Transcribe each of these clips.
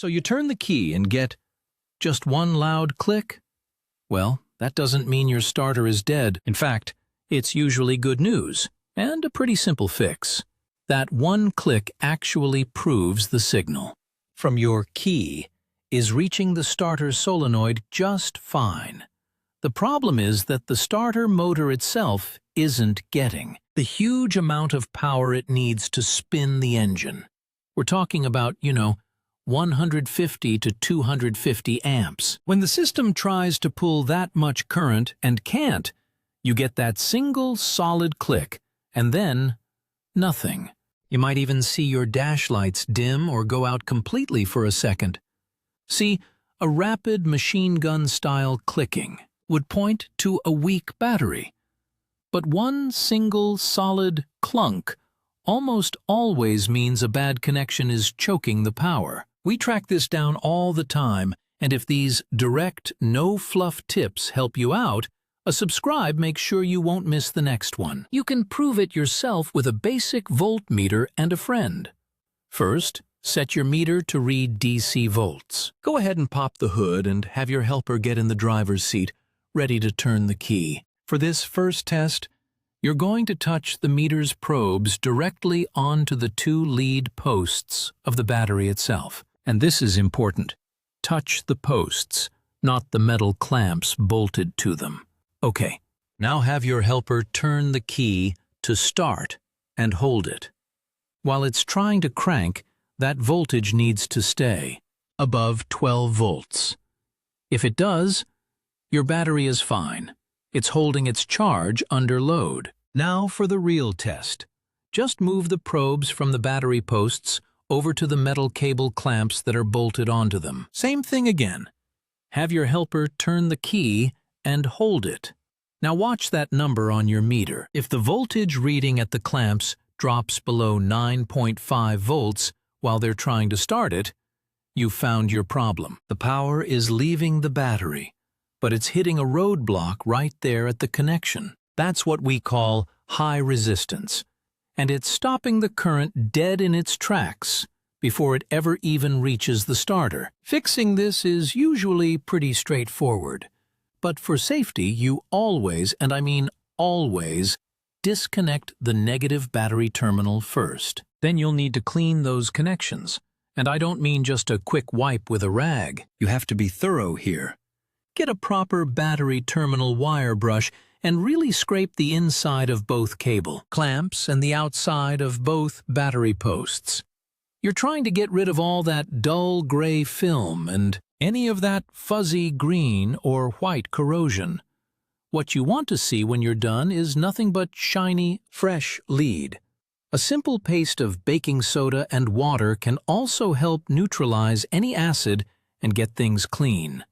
So you turn the key and get just one loud click? Well, that doesn't mean your starter is dead. In fact, it's usually good news and a pretty simple fix. That one click actually proves the signal from your key is reaching the starter solenoid just fine. The problem is that the starter motor itself isn't getting the huge amount of power it needs to spin the engine. We're talking about, 150 to 250 amps. When the system tries to pull that much current and can't, you get that single solid click, and then nothing. You might even see your dash lights dim or go out completely for a second. See, a rapid machine gun-style clicking would point to a weak battery. But one single solid clunk almost always means a bad connection is choking the power. We track this down all the time, and if these direct, no-fluff tips help you out, a subscribe makes sure you won't miss the next one. You can prove it yourself with a basic voltmeter and a friend. First, set your meter to read DC volts. Go ahead and pop the hood and have your helper get in the driver's seat, ready to turn the key. For this first test, you're going to touch the meter's probes directly onto the two lead posts of the battery itself. And this is important. Touch the posts, not the metal clamps bolted to them. Okay, now have your helper turn the key to start and hold it. While it's trying to crank, that voltage needs to stay above 12 volts. If it does, your battery is fine. It's holding its charge under load. Now for the real test. Just move the probes from the battery posts over to the metal cable clamps that are bolted onto them. Same thing again. Have your helper turn the key and hold it. Now watch that number on your meter. If the voltage reading at the clamps drops below 9.5 volts while they're trying to start it, you've found your problem. The power is leaving the battery, but it's hitting a roadblock right there at the connection. That's what we call high resistance, and it's stopping the current dead in its tracks before it ever even reaches the starter. Fixing this is usually pretty straightforward, but for safety you always, and I mean always, disconnect the negative battery terminal first. Then you'll need to clean those connections, and I don't mean just a quick wipe with a rag. You have to be thorough here. Get a proper battery terminal wire brush and really scrape the inside of both cable clamps and the outside of both battery posts. You're trying to get rid of all that dull gray film and any of that fuzzy green or white corrosion. What you want to see when you're done is nothing but shiny, fresh lead. A simple paste of baking soda and water can also help neutralize any acid and get things clean.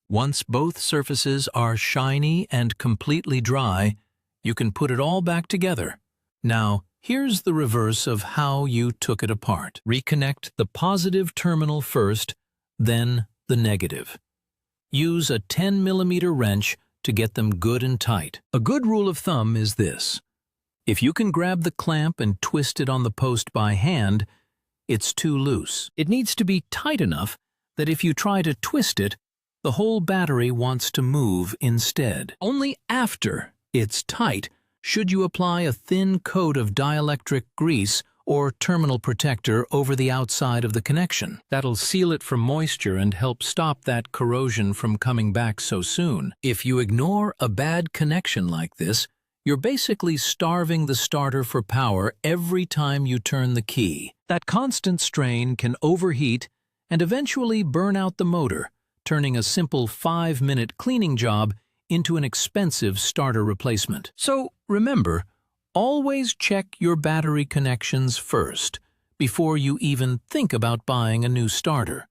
Once both surfaces are shiny and completely dry, you can put it all back together. Now, here's the reverse of how you took it apart. Reconnect the positive terminal first, then the negative. Use a 10mm wrench to get them good and tight. A good rule of thumb is this. If you can grab the clamp and twist it on the post by hand, it's too loose. It needs to be tight enough that if you try to twist it, the whole battery wants to move instead. Only after it's tight should you apply a thin coat of dielectric grease or terminal protector over the outside of the connection. That'll seal it from moisture and help stop that corrosion from coming back so soon. If you ignore a bad connection like this, you're basically starving the starter for power every time you turn the key. That constant strain can overheat and eventually burn out the motor, turning a simple 5-minute cleaning job into an expensive starter replacement. So remember, always check your battery connections first before you even think about buying a new starter.